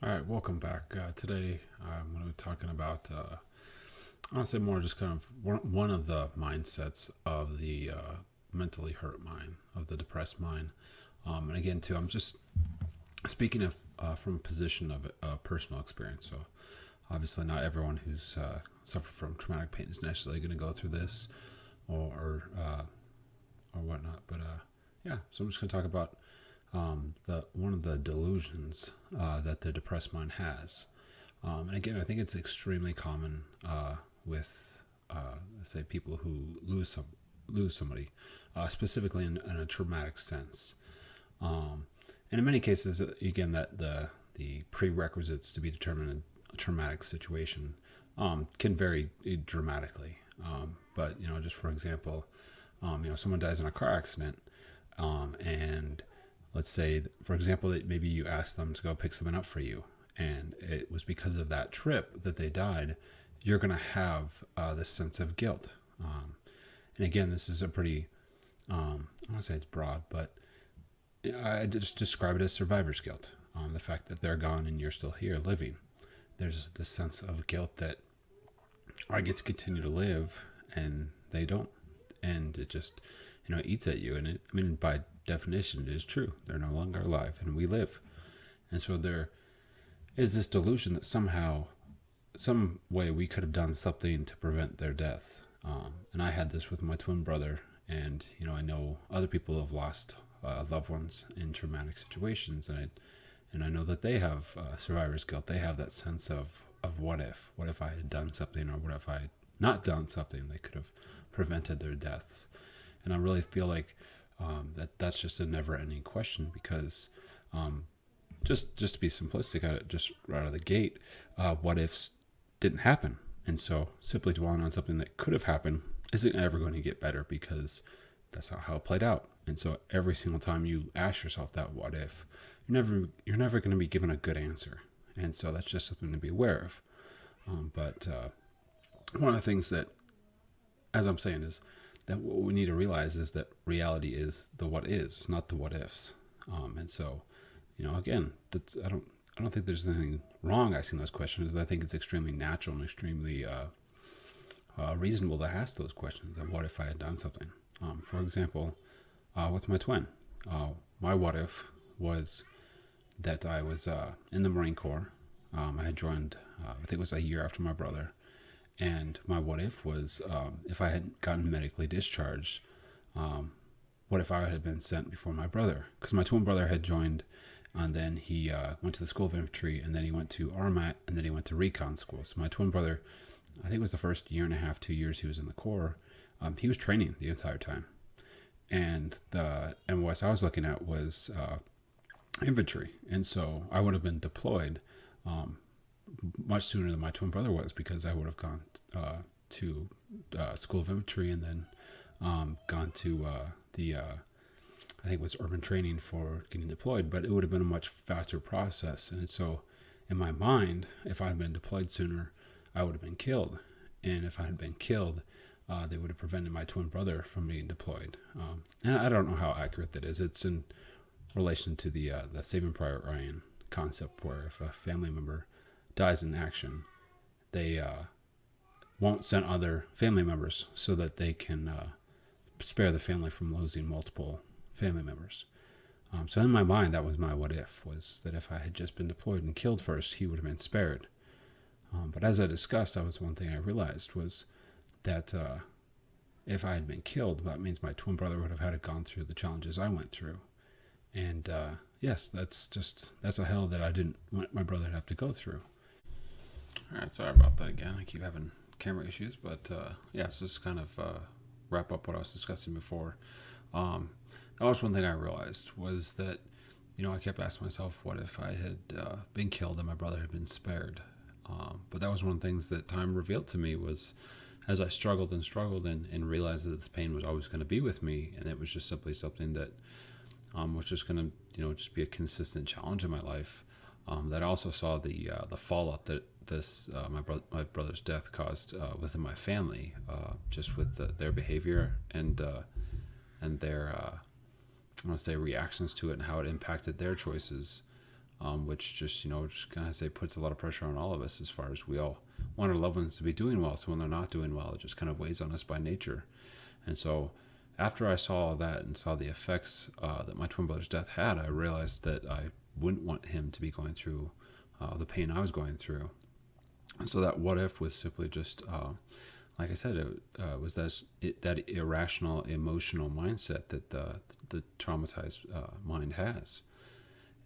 All right, welcome back. Today I'm going to be talking about, I want to say more just kind of one of the mindsets of the mentally hurt mind, of the depressed mind. And again, too, I'm just speaking of from a position of personal experience. So obviously, not everyone who's suffered from traumatic pain is necessarily going to go through this or whatnot. But yeah, so I'm just going to talk about the one of the delusions that the depressed mind has. And again, I think it's extremely common with, say, people who lose somebody, specifically in a traumatic sense. And in many cases, again, that the prerequisites to be determined in a traumatic situation can vary dramatically. But just for example, someone dies in a car accident, and let's say, for example, that maybe you asked them to go pick something up for you, and it was because of that trip that they died. You're going to have this sense of guilt. And again, this is a pretty, I want to say it's broad, but I just describe it as survivor's guilt. The fact that they're gone and you're still here living. There's this sense of guilt that I get to continue to live and they don't. And it just, eats at you. And by definition, it is true. They're no longer alive and we live. And so there is this delusion that somehow, some way we could have done something to prevent their death. And I had this with my twin brother. And, I know other people have lost loved ones in traumatic situations. And I know that they have survivor's guilt. They have that sense of what if? What if I had done something, or what if I had not done something that could have prevented their deaths? And I really feel like that's just a never-ending question, because just to be simplistic, just right out of the gate, what ifs didn't happen. And so simply dwelling on something that could have happened isn't ever going to get better, because that's not how it played out. And so every single time you ask yourself that what if, you're never going to be given a good answer. And so that's just something to be aware of. But one of the things that, as I'm saying, is that what we need to realize is that reality is the what is, not the what ifs. And so, again, I don't think there's anything wrong asking those questions. I think it's extremely natural and extremely reasonable to ask those questions. Of what if I had done something? For example, with my twin, my what if was that I was in the Marine Corps. I had joined, I think it was a year after my brother. And my what if was, if I had gotten medically discharged, what if I had been sent before my brother? Because my twin brother had joined, and then he went to the School of Infantry, and then he went to RMAT, and then he went to recon school. So my twin brother, I think it was the first year and a half, 2 years he was in the Corps, he was training the entire time. And what I was looking at was infantry. And so I would have been deployed much sooner than my twin brother was, because I would have gone to School of Infantry, and then gone to I think it was urban training for getting deployed, but it would have been a much faster process. And so in my mind, if I had been deployed sooner, I would have been killed. And if I had been killed, they would have prevented my twin brother from being deployed. And I don't know how accurate that is. It's in relation to the Saving Private Ryan concept, where if a family member dies in action, they won't send other family members so that they can spare the family from losing multiple family members. So in my mind, that was my what if, was that if I had just been deployed and killed first, he would have been spared. But as I discussed, that was one thing I realized, was that if I had been killed, that means my twin brother would have had to gone through the challenges I went through. And yes, that's a hell that I didn't want my brother to have to go through. All right, sorry about that again. I keep having camera issues, but yeah, so just kind of wrap up what I was discussing before. That was one thing I realized, was that, I kept asking myself, what if I had been killed and my brother had been spared? But that was one of the things that time revealed to me, was as I struggled and realized that this pain was always going to be with me, and it was just simply something that was just going to, just be a consistent challenge in my life. That I also saw the fallout that this my brother's death caused within my family, just with their behavior and their I want to say reactions to it, and how it impacted their choices. which just, just kind of say puts a lot of pressure on all of us as far as we all want our loved ones to be doing well. So when they're not doing well, it just kind of weighs on us by nature. And so after I saw all that and saw the effects that my twin brother's death had, I realized that I wouldn't want him to be going through the pain I was going through. And so that what if was simply just, like I said, it was that irrational emotional mindset that the traumatized mind has.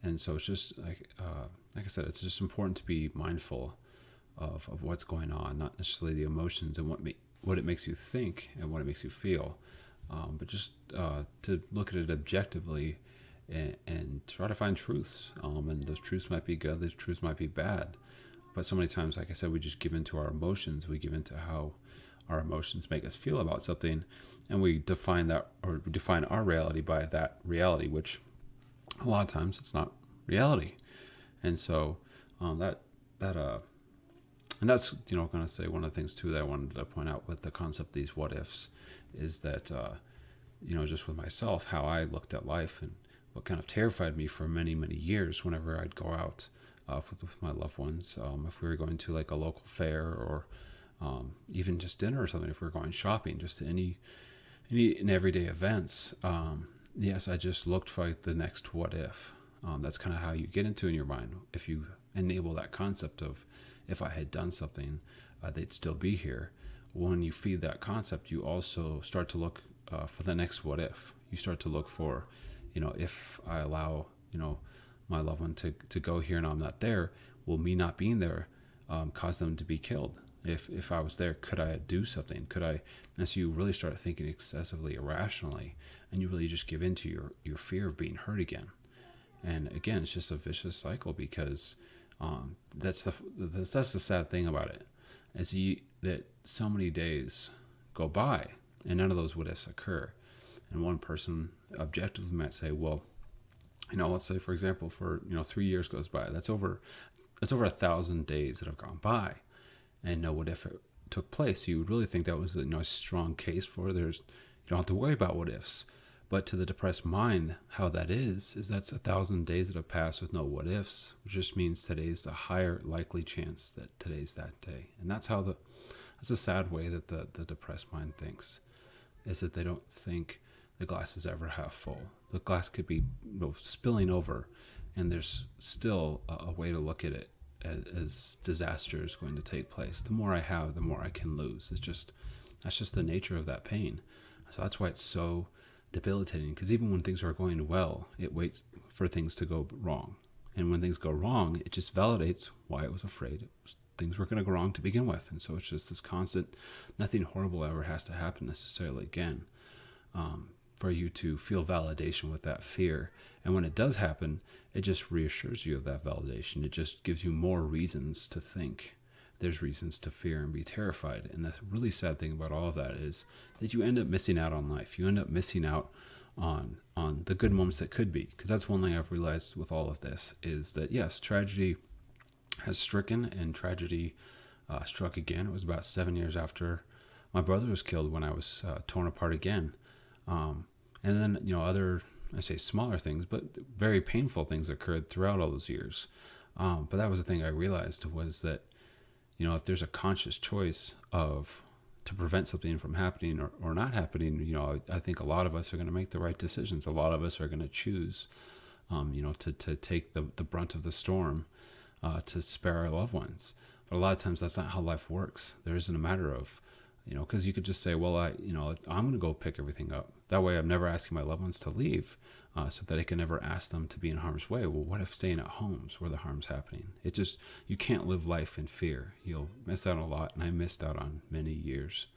And so it's just like I said, it's just important to be mindful of what's going on, not necessarily the emotions and what it makes you think and what it makes you feel, but just to look at it objectively and try to find truths. And those truths might be good, those truths might be bad. But so many times, like I said, we just give into our emotions. We give into how our emotions make us feel about something, and we define our reality by that reality, which a lot of times it's not reality. And so and that's going to say one of the things too that I wanted to point out with the concept of these what ifs is that just with myself, how I looked at life and what kind of terrified me for many years whenever I'd go out with my loved ones, if we were going to like a local fair or even just dinner or something, if we were going shopping, just any and everyday events. Yes, I just looked for like the next what if. That's kind of how you get into in your mind. If you enable that concept of, if I had done something, they'd still be here. When you feed that concept, you also start to look for the next what if. You start to look for, if I allow, my loved one to go here and I'm not there, will me not being there cause them to be killed? If I was there, could I do something? Could I? And so you really start thinking excessively irrationally, and you really just give into your fear of being hurt again. And again, it's just a vicious cycle because that's the sad thing about it, is that so many days go by and none of those what ifs occur. And one person objectively might say, well, let's say, for example, for 3 years goes by. That's over 1,000 days that have gone by, and no what if it took place. You would really think that was a strong case for you don't have to worry about what ifs. But to the depressed mind, how that is that's 1,000 days that have passed with no what ifs, which just means today's the higher likely chance that today's that day. And that's a sad way that the depressed mind thinks, is that they don't think the glass is ever half full. The glass could be spilling over, and there's still a way to look at it as disaster is going to take place. The more I have, the more I can lose. That's just the nature of that pain. So that's why it's so debilitating, because even when things are going well, it waits for things to go wrong. And when things go wrong, it just validates why it was afraid things were going to go wrong to begin with. And so it's just this constant, nothing horrible ever has to happen necessarily again, for you to feel validation with that fear. And when it does happen, it just reassures you of that validation. It just gives you more reasons to think there's reasons to fear and be terrified. And the really sad thing about all of that is that you end up missing out on life. You end up missing out on the good moments that could be. Because that's one thing I've realized with all of this, is that yes, tragedy has stricken, and tragedy struck again. It was about 7 years after my brother was killed when I was torn apart again. And then, other, I say smaller things, but very painful things occurred throughout all those years. But that was the thing I realized, was that, if there's a conscious choice to prevent something from happening or not happening, I think a lot of us are going to make the right decisions. A lot of us are going to choose, to take the brunt of the storm, to spare our loved ones. But a lot of times that's not how life works. There isn't a matter of, because you could just say, well, I'm going to go pick everything up. That way I'm never asking my loved ones to leave, so that I can never ask them to be in harm's way. Well, what if staying at home's where the harm's happening? You can't live life in fear. You'll miss out on a lot, and I missed out on many years.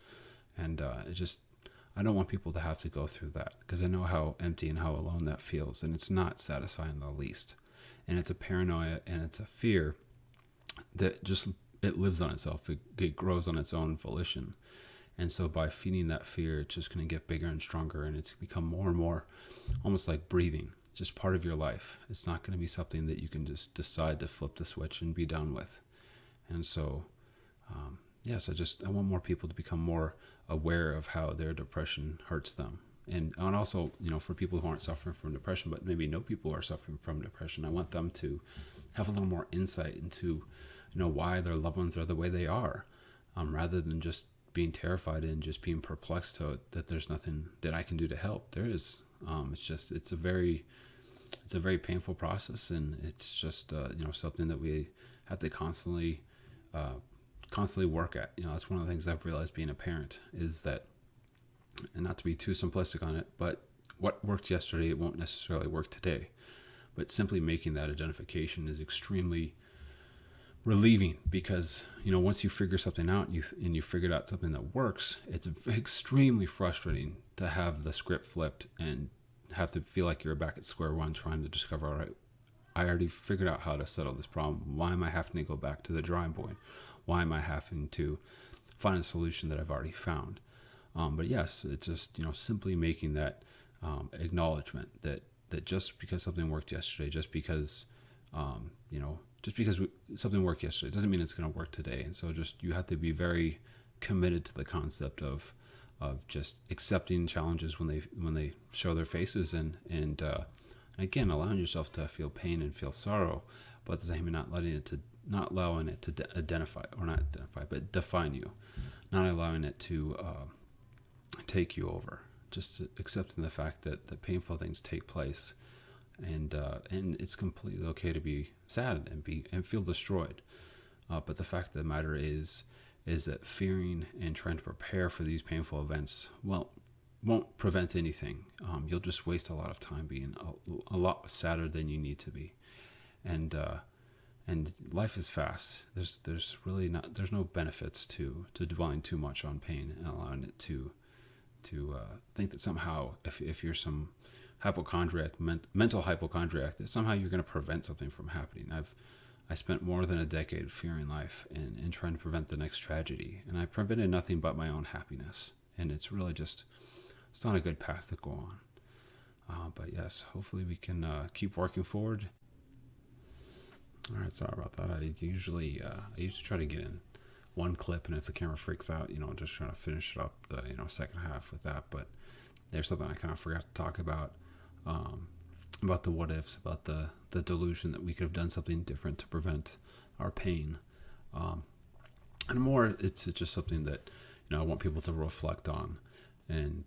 And I don't want people to have to go through that, because I know how empty and how alone that feels, and it's not satisfying in the least. And it's a paranoia, and it's a fear that it lives on itself. It grows on its own volition. And so by feeding that fear, it's just going to get bigger and stronger, and it's become more and more almost like breathing, just part of your life. It's not going to be something that you can just decide to flip the switch and be done with. And so, yes, I want more people to become more aware of how their depression hurts them, and also, for people who aren't suffering from depression, but maybe know people who are suffering from depression, I want them to have a little more insight into, why their loved ones are the way they are, rather than just being terrified and just being perplexed that there's nothing that I can do to help. There is. It's a very painful process, and it's just something that we have to constantly work at. That's one of the things I've realized being a parent is that, and not to be too simplistic on it, but what worked yesterday, it won't necessarily work today. But simply making that identification is extremely relieving, because once you figure something out and you figured out something that works, it's extremely frustrating to have the script flipped and have to feel like you're back at square one trying to discover, all right, I already figured out how to settle this problem. Why am I having to go back to the drawing board? Why am I having to find a solution that I've already found? But yes, it's just simply making that acknowledgement that just because something worked yesterday, just because something worked yesterday doesn't mean it's going to work today. And so you have to be very committed to the concept of just accepting challenges when they show their faces, and again, allowing yourself to feel pain and feel sorrow, but at the same time not allowing it to define you, not allowing it to take you over. Just accepting the fact that painful things take place, and it's completely okay to be sad and feel destroyed. But the fact of the matter is that fearing and trying to prepare for these painful events, won't prevent anything. You'll just waste a lot of time being a lot sadder than you need to be, and life is fast. There's no benefits to dwelling too much on pain and allowing it to think that somehow if you're some hypochondriac, mental hypochondriac, that somehow you're going to prevent something from happening. I spent more than a decade fearing life and trying to prevent the next tragedy, and I prevented nothing but my own happiness. And it's really it's not a good path to go on. But yes, hopefully we can keep working forward. All right, sorry about that. I usually try to get in one clip, and if the camera freaks out, just trying to finish it up the second half with that. But there's something I kind of forgot to talk about the what ifs, about the delusion that we could have done something different to prevent our pain, and more. It's just something that I want people to reflect on, and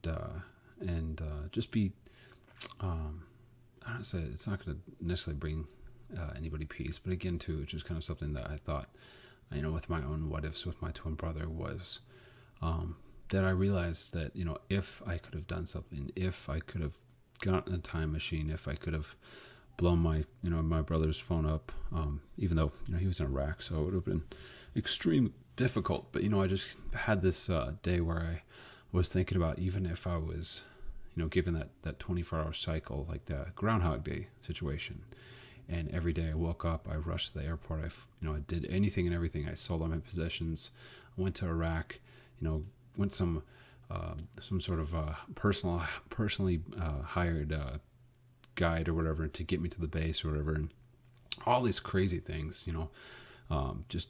just be. I don't say it's not going to necessarily bring anybody peace, but again, too, it's just kind of something that I thought, with my own what ifs with my twin brother was that I realized that if I could have done something, if I could have gotten a time machine, if I could have blown my brother's phone up, even though he was in Iraq, so it would have been extremely difficult. But I just had this day where I was thinking about, even if I was given that 24-hour cycle, like the Groundhog Day situation, and every day I woke up, I rushed to the airport, I did anything and everything. I sold all my possessions, I went to Iraq, went some sort of personally hired guide or whatever to get me to the base or whatever, and all these crazy things, just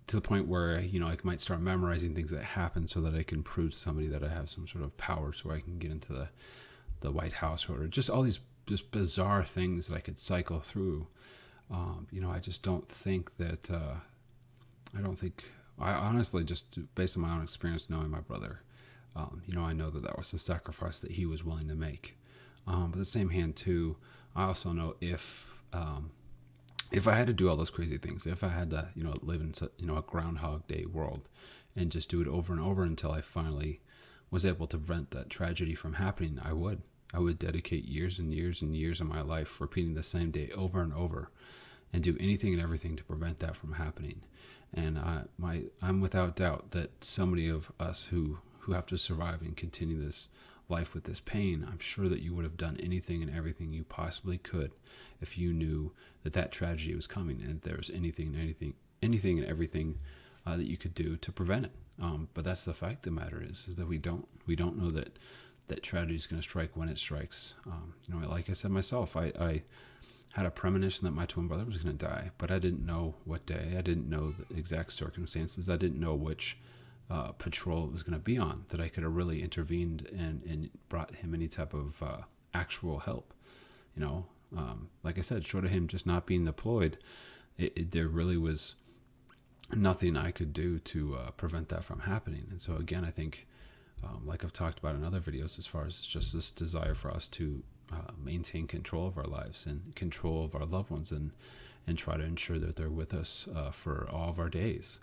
to the point where I might start memorizing things that happen so that I can prove to somebody that I have some sort of power, so I can get into the White House, or just all these just bizarre things that I could cycle through. I just don't think that. I honestly, just based on my own experience knowing my brother, I know that was a sacrifice that he was willing to make. But at the same hand, too, I also know if I had to do all those crazy things, if I had to, live in, a Groundhog Day world and just do it over and over until I finally was able to prevent that tragedy from happening, I would dedicate years and years and years of my life repeating the same day over and over and do anything and everything to prevent that from happening. And I'm without doubt that so many of us who have to survive and continue this life with this pain, I'm sure that you would have done anything and everything you possibly could if you knew that tragedy was coming, and there was anything and everything that you could do to prevent it. But that's the fact of the matter is that we don't know that tragedy is going to strike when it strikes. Like I said myself, I had a premonition that my twin brother was going to die, but I didn't know what day. I didn't know the exact circumstances. I didn't know which patrol it was going to be on, that I could have really intervened and brought him any type of actual help. Like I said, short of him just not being deployed, there really was nothing I could do to prevent that from happening. And so again, I think, like I've talked about in other videos, as far as just this desire for us to maintain control of our lives and control of our loved ones, and try to ensure that they're with us for all of our days.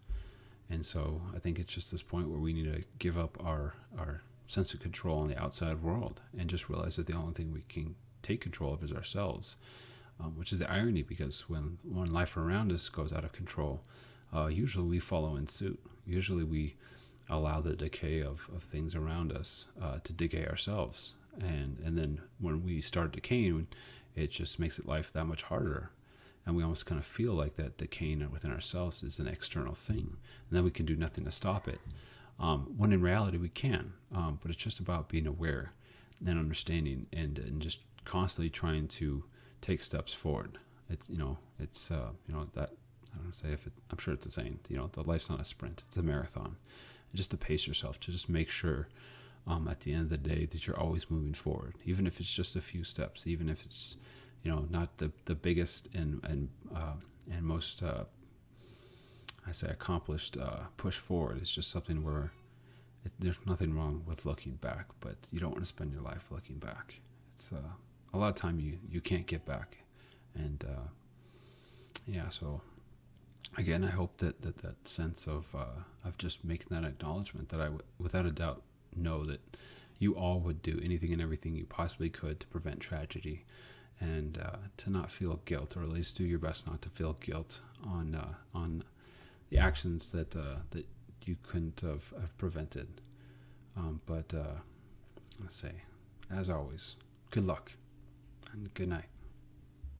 And so I think it's just this point where we need to give up our sense of control in the outside world and just realize that the only thing we can take control of is ourselves, which is the irony, because when life around us goes out of control, usually we follow in suit. Usually we allow the decay of things around us to decay ourselves. And then when we start decaying, it just makes life that much harder. And we almost kind of feel like that decaying within ourselves is an external thing. And then we can do nothing to stop it. When in reality we can. But it's just about being aware and understanding and just constantly trying to take steps forward. It's that, I don't know, say if it, I'm sure it's the saying, the life's not a sprint, it's a marathon. And just to pace yourself, to just make sure at the end of the day that you're always moving forward, even if it's just a few steps, even if it's, not the biggest and most, I say, accomplished push forward. It's just something where there's nothing wrong with looking back, but you don't want to spend your life looking back. It's a lot of time you can't get back. And so again, I hope that sense of just making that acknowledgement that I without a doubt know that you all would do anything and everything you possibly could to prevent tragedy, and to not feel guilt, or at least do your best not to feel guilt on the actions that you couldn't have prevented. But I say, as always, good luck and good night.